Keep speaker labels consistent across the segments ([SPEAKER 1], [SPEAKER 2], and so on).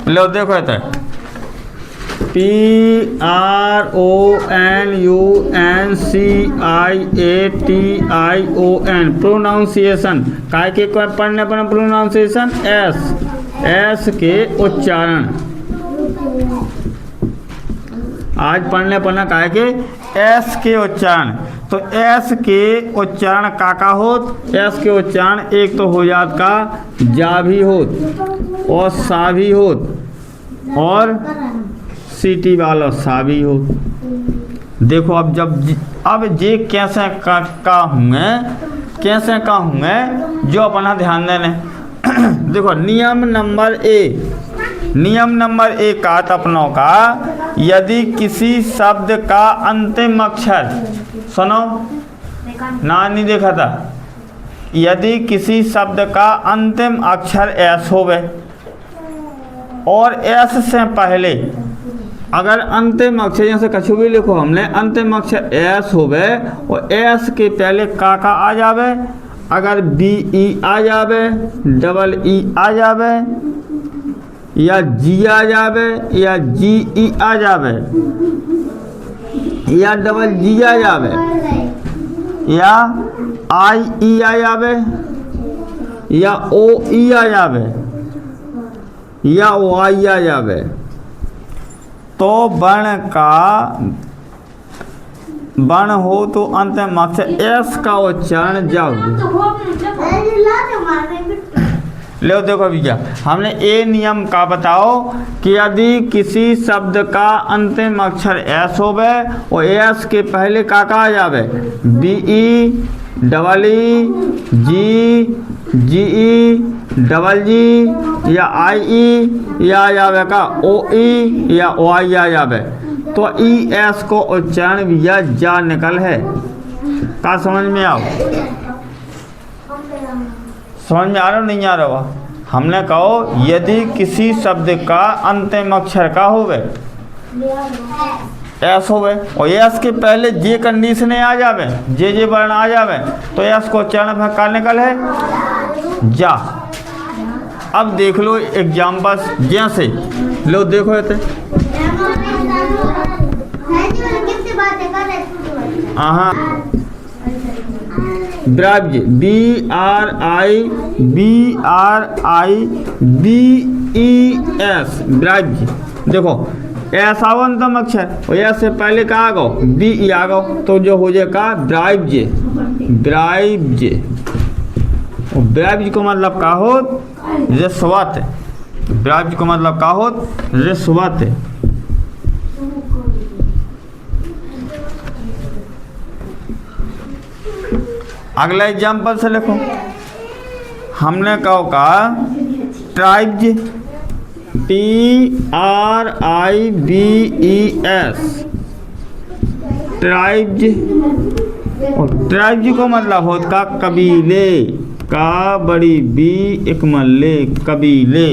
[SPEAKER 1] लो देखो इधर PRONUNCIATION pronunciation काय के पढ़ने पर प्रोनाउंसिएशन एस के उच्चारण। आज पढ़ने पढ़ना काय के एस के उच्चारण। तो एस के उच्चारण का होत। एस के उच्चारण एक तो हो जात का जा भी होत और सा भी होत और सीटी वाला सा भी होत। देखो अब जे कैसे का होंगे जो अपना ध्यान देने। देखो नियम नंबर ए का अपनों का यदि किसी शब्द का अंतिम अक्षर सुनो ना नहीं देखा था। यदि किसी शब्द का अंतिम अक्षर एस होवे और एस से पहले अगर अंतिम अक्षर जैसे कछु भी लिखो हमने अंतिम अक्षर एस होवे और एस के पहले का आ जावे। अगर बी ई आ जावे, डबल ई आ जावे या जी आ जावे या जी ई आ जावे या डबल जी आ जावे या आई ई आ जावे या ओ ई आ जावे या वाई आ जावे तो वर्ण हो तो अंतिम अक्षर एस का उच्चारण जाओ। लो देखो भैया हमने ए नियम का बताओ कि यदि किसी शब्द का अंतिम अक्षर एस होवे और एस के पहले का आ जावे बी ई डबल ई जी ई डबल जी या आई ई या जावे का ओ ई या ओ आई आ जावे तो ई एस को उच्चारण भैया जा निकल है। का समझ में आओ? समझ में आ रहा हो नहीं आ रहा? हमने कहो यदि किसी शब्द का अंतिम अक्षर का होवे एस होवे और एस के पहले जे कंडीशन आ जावे जे वर्ण आ जावे तो एस को उच्चारण का निकल है जा। अब देख लो एग्जाम्पल जैसे लो देखो ब्राइब्ज BRIBES ब्राइब्ज। देखो एस आओ अंतिम अक्षर और एस से पहले का आ गो बी ई आ गो तो जो हो जाएगा ब्राइब्ज। ब्राइब्ज को मतलब का हो रिश्वत। ब्राइब्ज को मतलब का हो रिश्वत। अगला एग्जाम्पल से लिखो हमने कहो का ट्राइब्ज TRIBES ट्राइब्ज। और ट्राइब्ज को मतलब होता का कबीले का बड़ी बी एक मल्ले कबीले।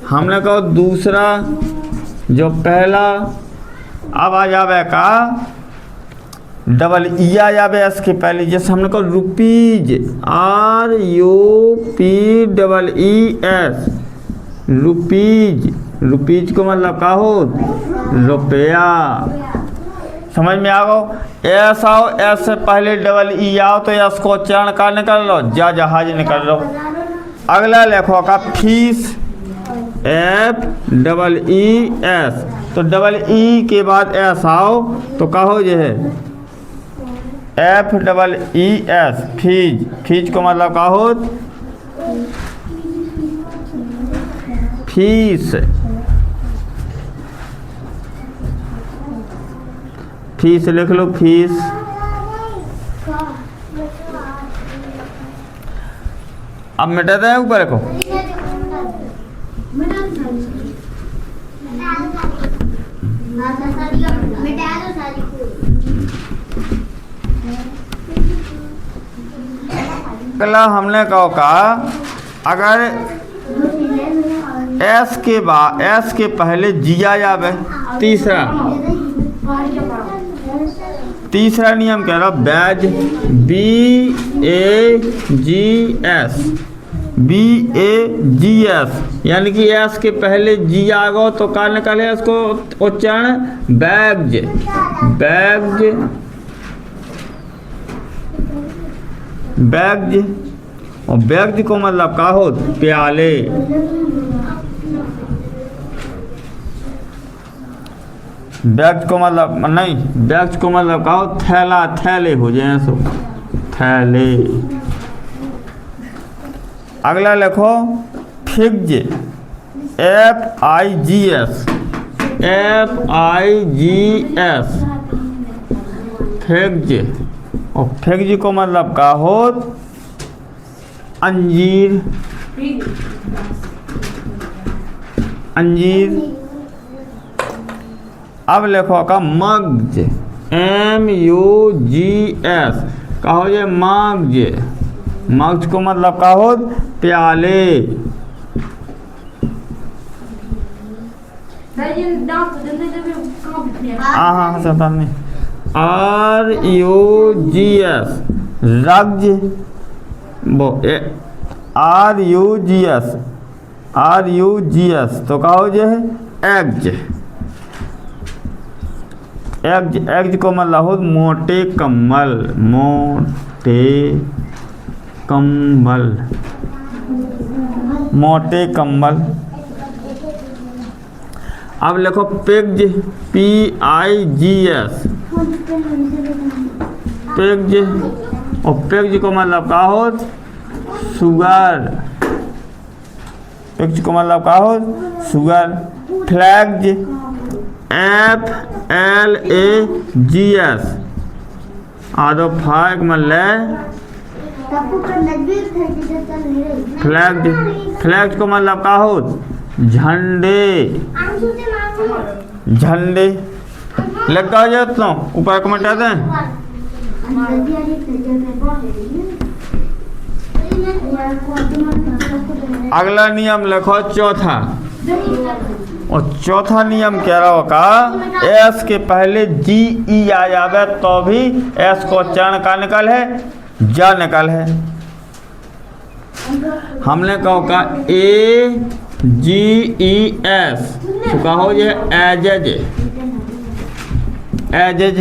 [SPEAKER 1] हमने कहो दूसरा जो पहला अब आ जावे का डबल ई आ जावे एस के पहले जैसे हमने कहा रुपीज RUPEES रुपीज को मतलब का हो रुपया। समझ में आ गो एस आओ एस से पहले डबल ई आओ तो एस को उच्चारण का निकल लो जा जहाज निकल लो। अगला लेखो का फीस FEES तो डबल ई के बाद एस आओ तो कहो जो है FEES फीज को मतलब का हो फीस। फीस लिख लो फीस। अब मिटाते हैं ऊपर रखो अगला हमने कहो का अगर एस के पहले जी आ जावे तीसरा नियम कह रहा बैज, BAGS, BAGS, यानी कि एस के पहले जी आ गो तो का निकले इसको उच्चारण बैग्ज, बैग्ज, बैग्ज। और बैग्ज को मतलब का हो प्याले। बैग्ज को मतलब नहीं, बैग्ज को मतलब का हो थैला, थैले हो जाए सो थैले। अगला लिखो फिग्ज, FIGS, FIGS, फिग्ज। और फिग्ज को मतलब का हो अंजीर, अंजीर। अब लिखो का मग्ज, MUGS, कहो ये मग्ज, मग्ज को मतलब का हो प्याले। हाँ सतान नहीं। RUGS, रग्ज, वो RUGS, RUGS तो कहो जो है एग्ज, एग्ज, एग्ज को मतलब हो मोटे कम्बल, मोटे कम्बल, मोटे कम्बल। अब लिखो पिग्ज, PIGS, पिग्ज। और पिग्ज को मतलब का हो सुगर, पिग्ज को मतलब का हो सुगर। फ्लैग्ज, FLAGS, आदो फाग मल्ले फ्लैग्ज, फ्लैग्ज को मतलब का हो झंडे, झंडे। लग का जाता हूँ ऊपर कमेंट आते हैं। अगला नियम लिखो चौथा। और चौथा नियम कह रहा होगा एस के पहले GE आ जावे तो भी एस को उच्चारण का निकल है जा निकल है। हमने कहो का AGES तो कहो ये एजेज, एजेज,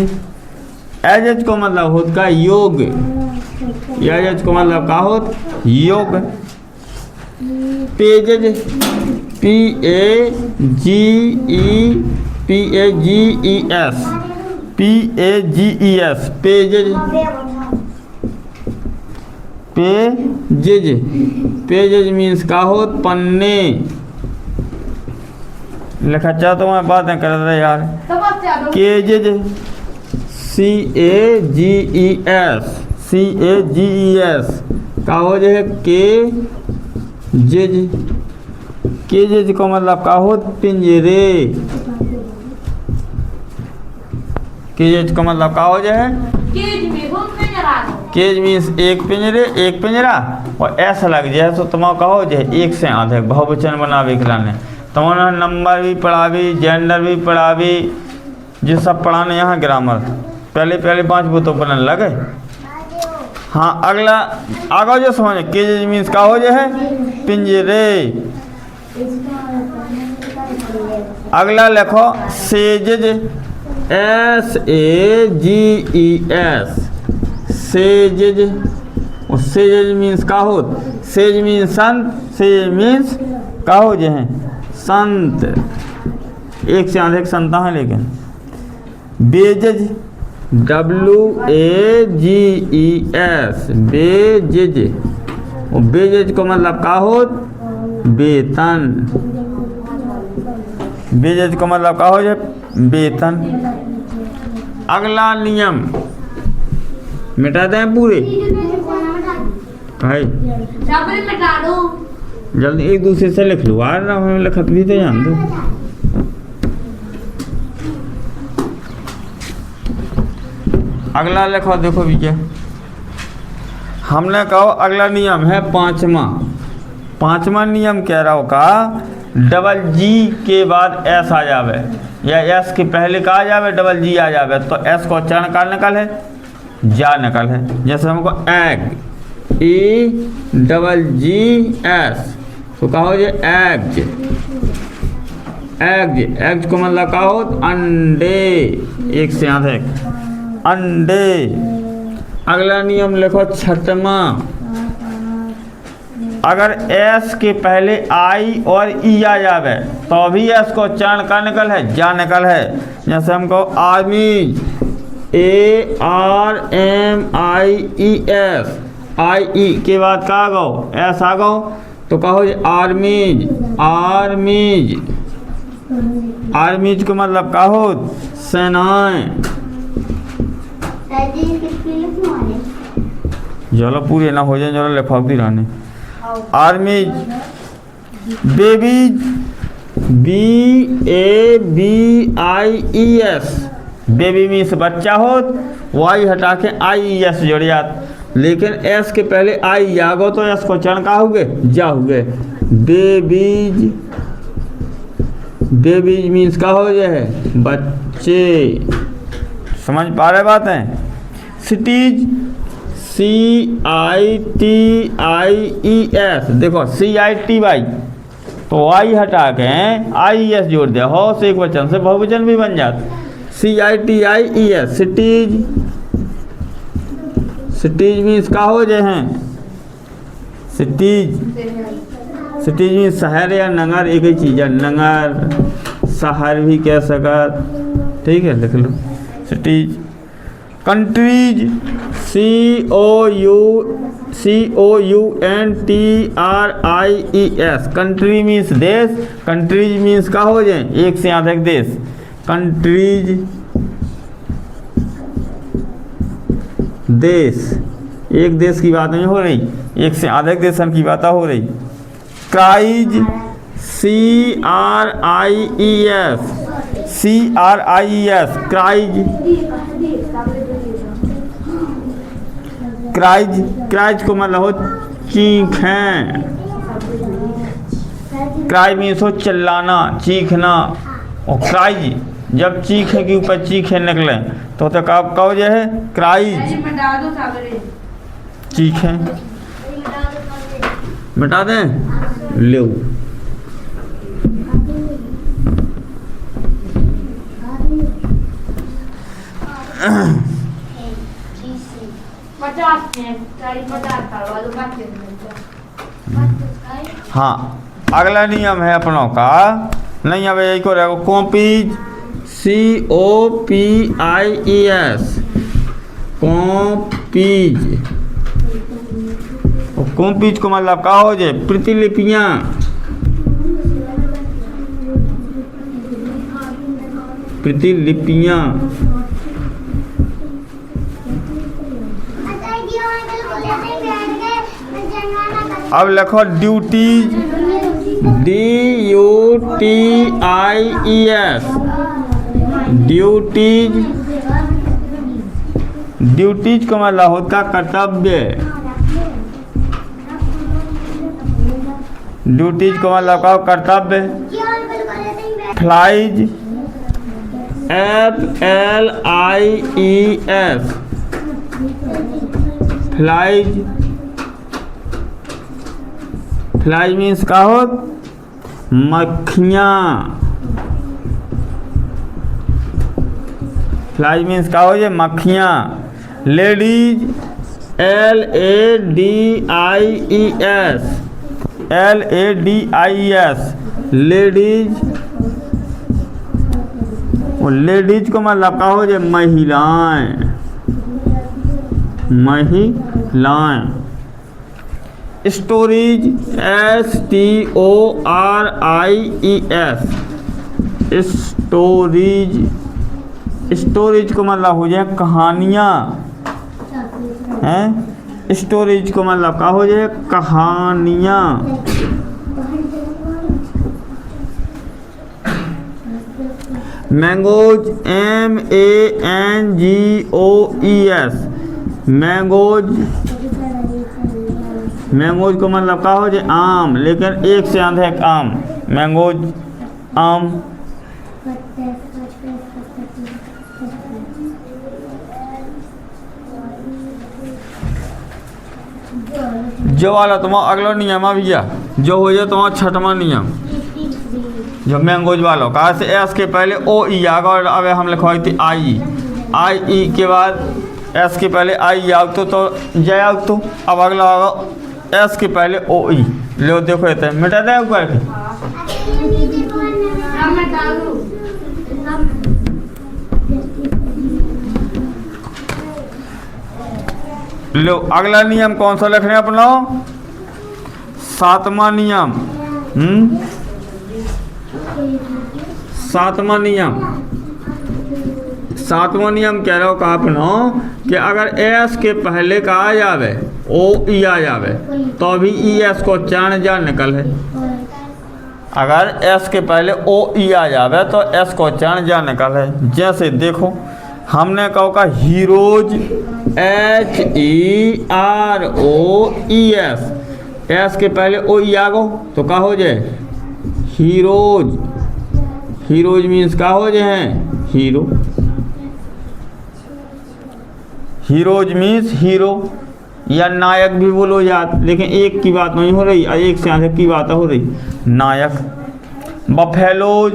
[SPEAKER 1] एजेज को मतलब होता योग, एजेज को मतलब का हो योग। Pages, PAGES, PAGES, pages, pages, pages means का हो पन्ने। लिखा चाहता हूँ मैं बातें कर रहा यार। केजेज, CAGES, CAGES का हो जो है के जेज, केजेज को मतलब का हो पिंजरे, केजेज को मतलब का हो जाए केज मीन्स एक पिंजरे, एक पिंजरा। और ऐसा लग जाए तो तुम कहो जाए एक से आधे बहुवचन बनावे खिलाने। तुम्हारा नंबर भी पढ़ावी, जेंडर भी पढ़ावी, जो सब पढ़ाने यहाँ ग्रामर पहले पहले 5 बुतों पर लगे। हाँ अगला आगे जो समझ केज मीन्स का हो जाए पिंजरे। अगला लिखो सेजेज, SAGES, सेजेज। और सेजेज मीन्स का हो, सेज मीन्स संत, सेज मीन्स का हो जो है संत, एक से अधिक संत है। लेकिन बेजेज, WAGES, बेजेज। और बेजेज को मतलब का हो वेतन, बेजेज को मतलब का हो जाए वेतन। अगला नियम मिटा दें पूरे भाई, जल्दी एक दूसरे से लिख लो यार ना, हमें लिखत भी तो जान दो। अगला लिखो देखो भी क्या हमने कहो। अगला नियम है पांचवा। पांचवा नियम कह रहा होगा डबल जी के बाद एस आ जावे या एस के पहले का आ जावे डबल जी आ जावे तो एस को उच्चारण का नकल है जा नकल है। जैसे हमको egg E double G S तो कहो जे एग्ज एग्ज एग्ज को मतलब कहो अंडे एक से अधिक अंडे। अगला नियम लिखो छठवां अगर एस के पहले आई और ई आ जावे तो भी एस को उच्चारण का निकल है जा निकल है। जैसे हमको armies A R M I E S I E के बाद का आ गो एस आ गो तो कहो आर्मीज आर्मीज आर्मीज को मतलब कहो सेनाएं। चलो पूरे ना हो जाए चलो लिखावती रहने। Armies babies B A B I E S baby means बच्चा हो वाई हटा के आई ई एस जोड़ जात लेकिन एस के पहले आई आ गो तो एस को चरण का हुए जा हुए। बेबीज बेबीज मीन्स का हो जाए बच्चे। समझ पा रहे बात है। Cities C I T I E S देखो सी आई टी वाई तो आई हटा के आई एस जोड़ दिया हो से एक वचन से बहुवचन भी बन जाता। C I T I E S cities cities means का हो जाए हैं सिटीज सिटीज मीन्स शहर या नगर एक ही चीज़ है नगर शहर भी कह सका ठीक है लिख लो cities. Countries C O U N T R I E S country means देश कंट्रीज मीन्स का हो जाए एक से अधिक देश कंट्रीज देश एक देश की बात नहीं हो रही एक से अधिक देशन की बात हो रही। Cries C R I E S cries cries cries को मतलब हो चीखें क्राइज मीन्स हो चिल्लाना चीखना और क्राइज जब चीखे के ऊपर चीखे निकले तो कहो जो है क्राइज चीखे मिटा दें ले हाँ अगला नियम है अपनों का नहीं अब यही को रहेगा copies C O P I E S copies copies को मतलब का हो जाए प्रतिलिपियाँ प्रतिलिपियाँ। अब लिखो duties D U T I E S duties duties को मतलब होता कर्तव्य ड्यूटीज को मतलब का कर्तव्य। Flies F L I E S flies flies means का हो मक्खियाँ फ्लाइज मीन्स का हो ये मक्खियाँ। Ladies L A D I E S ladies ladies को मतलब का हो जे महिलाएं महिलाएं। Stories S T O R I E S stories stories को मतलब हो जाए कहानियाँ हैं स्टोरीज को मतलब का हो जाए कहानियाँ। Mangoes M A N G O E S mangoes mangoes को मतलब का हो जाए आम लेकिन एक से अधिक आम मैंगोज आम। जो वाला तुम्हारा अगला नियम है भैया, जो हो जाए तुम्हारा छठवां नियम, जो मैंगोज वालों कहा से एस के पहले ओ ई आगा, और अब हम लिखवाई थी आई ई के बाद एस के पहले आई आग तो जय आग तो अब अगला होगा एस के पहले ओ ई। लो देखो ये मिटा दे ऊपर के। लो अगला नियम कौन सा लिख रहे हैं अपना? सातवां नियम। सातवां नियम, सातवां नियम कह रहे हो कहा अपना कि अगर एस के पहले का आ जावे ओ ई आ जावे तो भी ई एस को उच्चारण जा निकल है। अगर एस के पहले ओ ई आ जावे तो एस को उच्चारण जा निकल है। जैसे देखो हमने कहो का heroes H E R O E S, S के पहले ओ ई आ गो तो का हो जाए हीरोज। हीरोज मीन्स का हो जाए हीरो। हीरोज मीन्स हीरो या नायक भी बोलो याद, लेकिन एक की बात नहीं हो रही, एक से अधिक की बात हो रही। नायक बफेलोज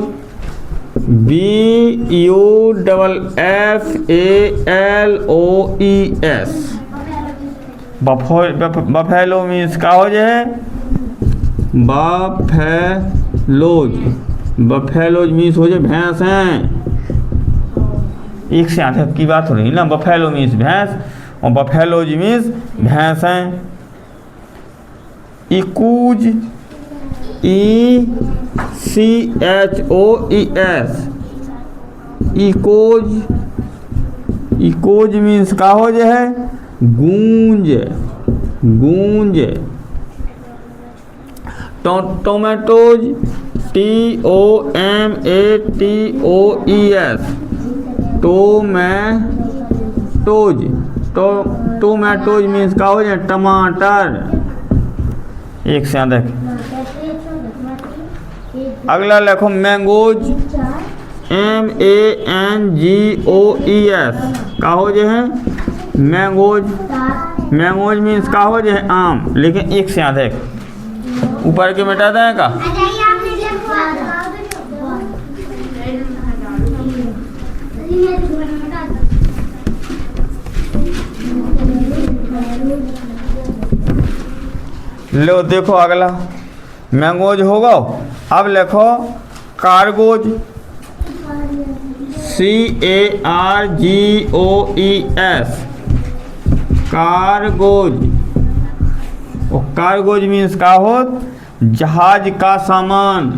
[SPEAKER 1] BUFFALOES, बफेलो मीन्स का हो जाए बफेलोज। बफेलोज मीन्स हो जाए भैंस हैं, एक से अधिक की बात हो रही ना। बफेलो मीन्स भैंस और बफेलोज मीन्स भैंस हैं। इकूज ECHOES, इकोज। इकोज मीन्स का हो जाए गूंज। गूंज। Tomatoes TOMATOES, tomatoes. Tomatoes means का हो जाए टमाटर, एक से अधिक। अगला लिखो मैंगोज MANGOES, का हो जाए मैंगोज। मैंगोज मीन्स का हो जाए आम, लेकिन एक से अधिक। ऊपर के मिटा दें का। लो देखो अगला मैंगोज होगा। अब लिखो कार्गोज CARGOES, कार्गोज। और कार्गोज मीन्स का हो जहाज का सामान।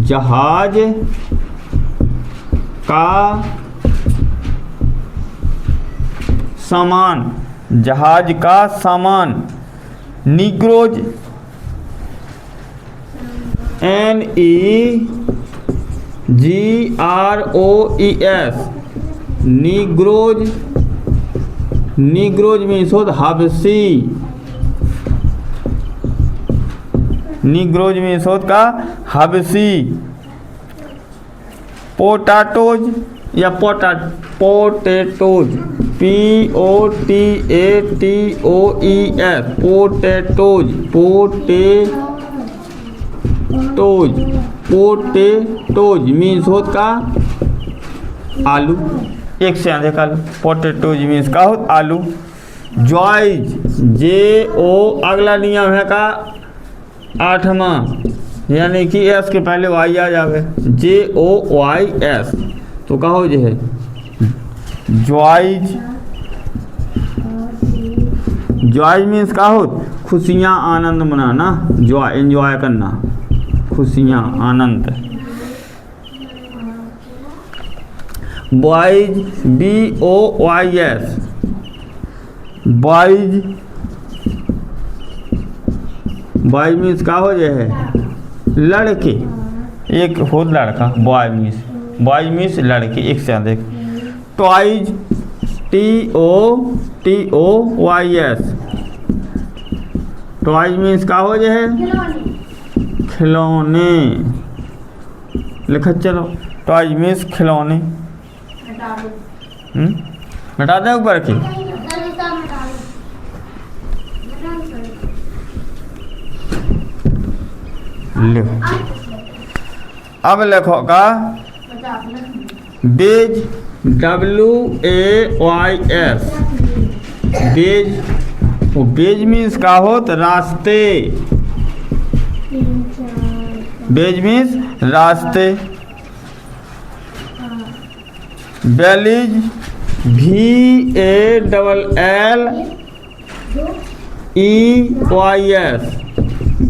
[SPEAKER 1] जहाज का सामान, जहाज का सामान। Negroes NEGROES, Negroes. Negroes means हो हबसी। नीग्रोज मीन्स हो का हबसी। पोटाटोज या potatoes POTATOES, potatoes. Potatoes means हो का आलू, एक से अधिक आलू। पोटेटोज मीन्स का हो आलू। जॉइज JO, अगला नियम है का आठवां, यानी कि एस के पहले वाई आ जावे JOYS तो का हो जाए जॉइज। जॉय मीन्स का हो खुशियाँ आनंद मनाना, जॉय एंजॉय करना, खुशियाँ आनंद। Boys BOYS, boys. Boy means का हो जाए लड़के, एक हो लड़का। बॉय मीन्स लड़के, एक से अधिक। टॉयज TOYS, टॉयज मीन्स का हो जाए खिलौने। लिखत चलो। टॉयज मीन्स खिलौने। हटा दें ऊपर की। लिखो। अब लिखो का बेज, WAYS, बेज। वो बेज मीन्स का होत रास्ते। बेज मीन्स रास्ते। बेलीज, VALLEYS,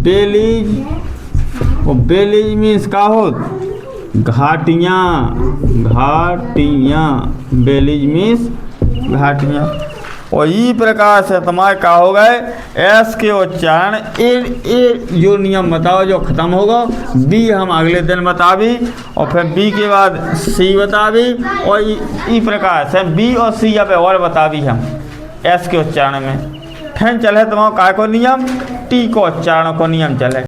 [SPEAKER 1] बेलीज। वो बेलीज मीन्स का होत घाटियाँ। घाटियाँ, बेलीज मीन्स घाटियाँ। और ई प्रकार से तुम्हारे का हो गए एस के उच्चारण। ए जो नियम बताओ जो ख़त्म होगा। बी हम अगले दिन बतावी और फिर बी के बाद सी बतावी और ई प्रकार से बी और सी अब और बतावी हम एस के उच्चारण में। फिर चले तुम्हारा काय को नियम टी को उच्चारण को नियम चले।